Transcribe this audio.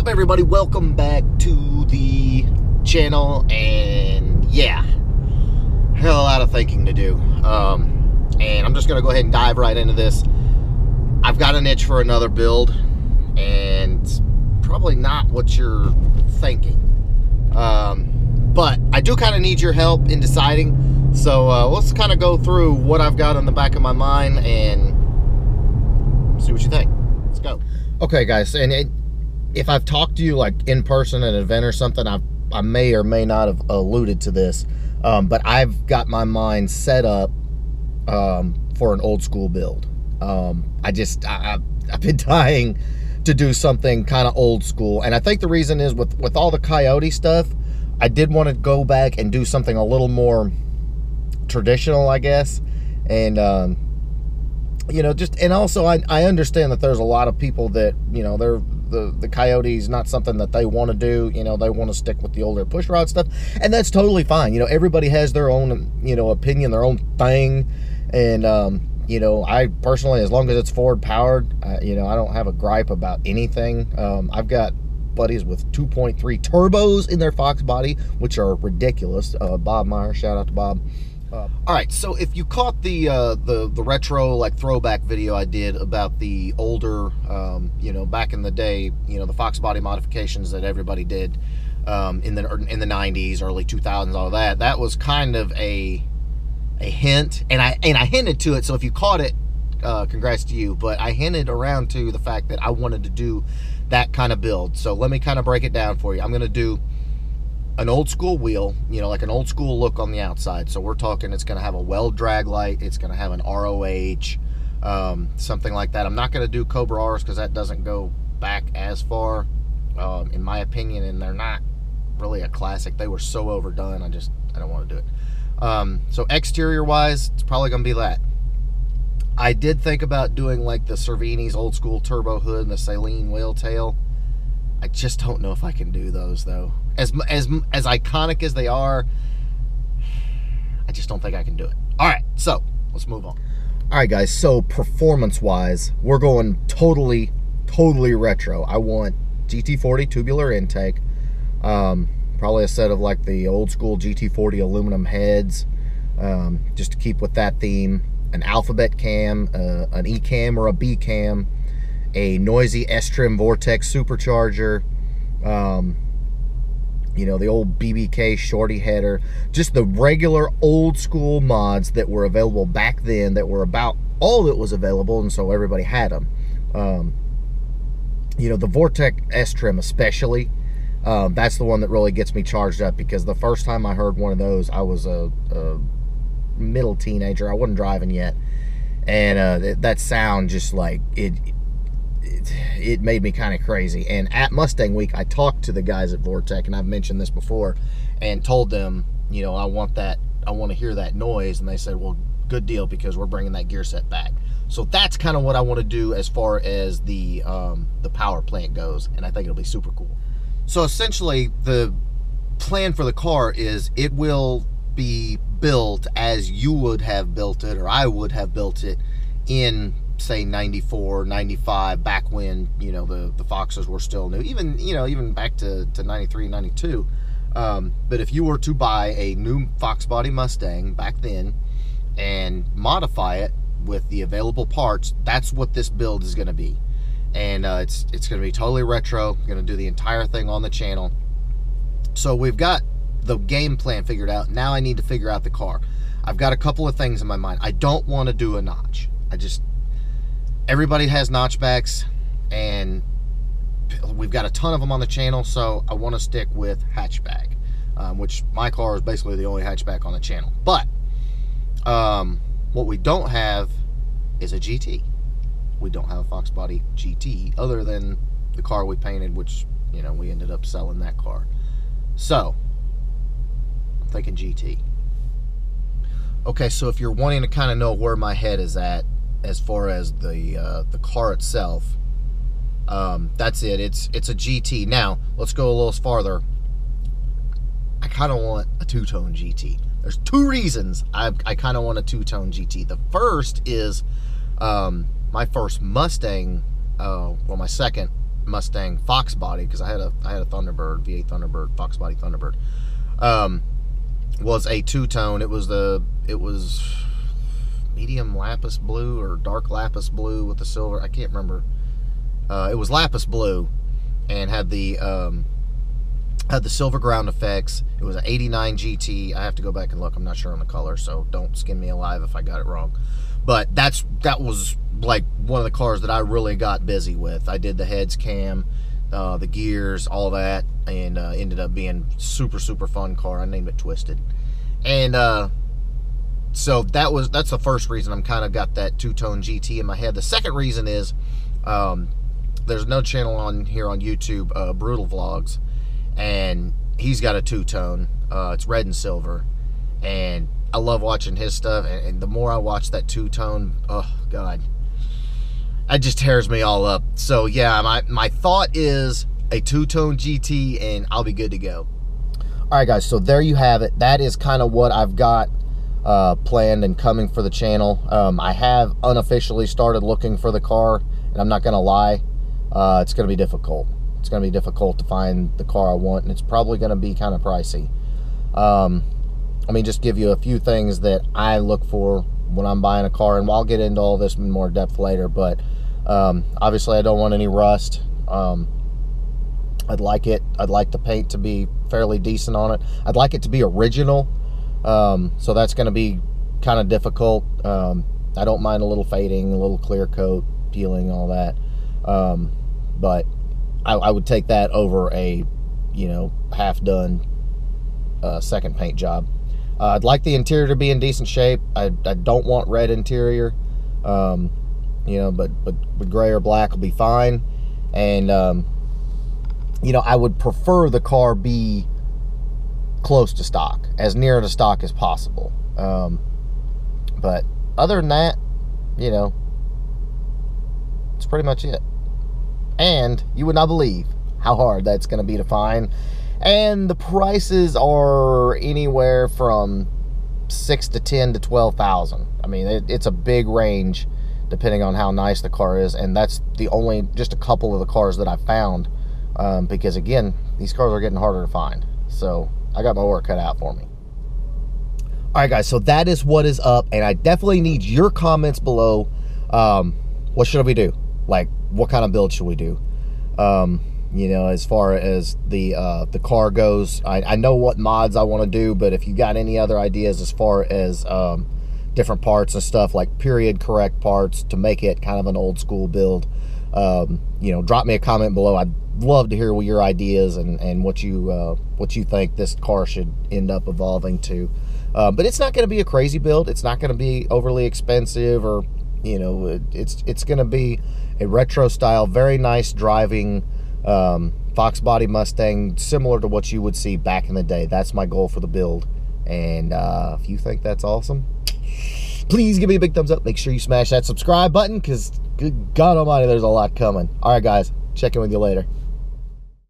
up, everybody? Welcome back to the channel, and yeah, hell, a lot of thinking to do, and I'm just gonna go ahead and dive right into this. I've got an itch for another build, and it's probably not what you're thinking, but I do kind of need your help in deciding, so let's kind of go through what I've got in the back of my mind and see what you think. Let's go. Okay, guys, and if I've talked to you like in person at an event or something, I may or may not have alluded to this, but I've got my mind set up for an old school build. I've been dying to do something kind of old school, and I think the reason is with all the Coyote stuff, I did want to go back and do something a little more traditional, I guess, and you know, and also I understand that there's a lot of people that, you know, the Coyote's not something that they want to do. You know, they want to stick with the older push rod stuff, and that's totally fine. You know, everybody has their own, you know, opinion, their own thing, and you know, I personally, as long as it's forward powered, you know, I don't have a gripe about anything. I've got buddies with 2.3 turbos in their Foxbody, which are ridiculous. Bob Meyer, shout out to Bob. All right, so if you caught the retro, like, throwback video I did about the older, you know, back in the day, you know, the Foxbody modifications that everybody did in the 90s, early 2000s, all that, that was kind of a hint, and I hinted to it. So if you caught it, congrats to you. But I hinted around to the fact that I wanted to do that kind of build. So let me kind of break it down for you. I'm going to do an old school wheel, you know, like an old school look on the outside. So we're talking, it's going to have a weld drag light, it's going to have an ROH, something like that. I'm not going to do Cobra R's because that doesn't go back as far, in my opinion, and they're not really a classic. They were so overdone, I don't want to do it. So exterior wise, it's probably going to be that. I did think about doing like the Cervini's old school turbo hood and the Saline whale tail. I just don't know if I can do those, though. As iconic as they are, I just don't think I can do it. All right, so let's move on. All right, guys, so performance-wise, we're going totally retro. I want GT40 tubular intake, probably a set of like the old school GT40 aluminum heads, just to keep with that theme, an alphabet cam, an E cam or a B cam, a noisy S-Trim Vortex supercharger, you know, the old BBK shorty header, just the regular old school mods that were available back then, that were about all that was available, and so everybody had them. You know, the Vortex S-Trim especially, that's the one that really gets me charged up, because the first time I heard one of those, I was a middle teenager. I wasn't driving yet, and that sound, just like it made me kind of crazy. And at Mustang Week, I talked to the guys at Vortex, and I've mentioned this before, and told them, you know, I want to hear that noise, and they said, well, good deal, because we're bringing that gear set back. So that's kind of what I want to do as far as the power plant goes, and I think it'll be super cool. So essentially, the plan for the car is it will be built as you would have built it, or I would have built it in, say, 94, 95, back when, you know, the Foxes were still new, even, you know, even back to 93, 92. But if you were to buy a new Foxbody Mustang back then and modify it with the available parts, that's what this build is going to be. And it's going to be totally retro. I'm going to do the entire thing on the channel. So we've got the game plan figured out. Now I need to figure out the car. I've got a couple of things in my mind. I don't want to do a notch. Everybody has notchbacks, and we've got a ton of them on the channel, so I want to stick with hatchback, which my car is basically the only hatchback on the channel. But what we don't have is a GT. We don't have a Foxbody GT, other than the car we painted, which, you know, we ended up selling that car. So I'm thinking GT. Okay, so if you're wanting to kind of know where my head is at as far as the car itself, that's it. It's a GT. Now let's go a little farther. I kind of want a two-tone GT. There's two reasons I kind of want a two-tone GT. The first is my first Mustang, well, my second Mustang Foxbody, because I had a Thunderbird, V8 Thunderbird, Foxbody Thunderbird, was a two-tone. It was medium lapis blue or dark lapis blue with the silver. I can't remember. It was lapis blue and had the silver ground effects. It was an 89 GT. I have to go back and look. I'm not sure on the color, so don't skin me alive if I got it wrong. But that was like one of the cars that I really got busy with. I did the heads cam, the gears, all that, and ended up being super fun car. I named it Twisted. And so that's the first reason I'm kind of got that two-tone GT in my head. The second reason is there's no channel on here on YouTube, Brutal Vlogs, and he's got a two-tone. It's red and silver, and I love watching his stuff. And the more I watch that two-tone, oh god, it just tears me all up. So yeah, my thought is a two-tone GT, and I'll be good to go. All right, guys. So there you have it. That is kind of what I've got planned and coming for the channel. I have unofficially started looking for the car, and I'm not gonna lie, it's gonna be difficult. It's gonna be difficult to find the car I want, and it's probably gonna be kind of pricey. Let me just give you a few things that I look for when I'm buying a car, and I'll get into all this in more depth later. But obviously, I don't want any rust. I'd like the paint to be fairly decent on it. I'd like it to be original. So that's going to be kind of difficult. I don't mind a little fading, a little clear coat, peeling, all that. But I would take that over a, half done second paint job. I'd like the interior to be in decent shape. I don't want red interior, but gray or black will be fine. And I would prefer the car be close to stock, as near to stock as possible. But other than that, it's pretty much it. And you would not believe how hard that's going to be to find. And the prices are anywhere from $6,000 to $10,000 to $12,000. I mean, it's a big range depending on how nice the car is. And that's just a couple of the cars that I found. Because again, these cars are getting harder to find. So I got my work cut out for me. All right, guys, so that is what is up, and I definitely need your comments below. What should we do? Like, what kind of build should we do? As far as the car goes, I know what mods I want to do, but if you got any other ideas as far as different parts and stuff, like period correct parts to make it kind of an old school build, drop me a comment below. I'd love to hear your ideas and what you think this car should end up evolving to. But it's not going to be a crazy build. It's not going to be overly expensive, or it's going to be a retro style, very nice driving Fox body Mustang, similar to what you would see back in the day. That's my goal for the build. And if you think that's awesome, please give me a big thumbs up. Make sure you smash that subscribe button, because good God almighty, there's a lot coming. All right, guys, check in with you later.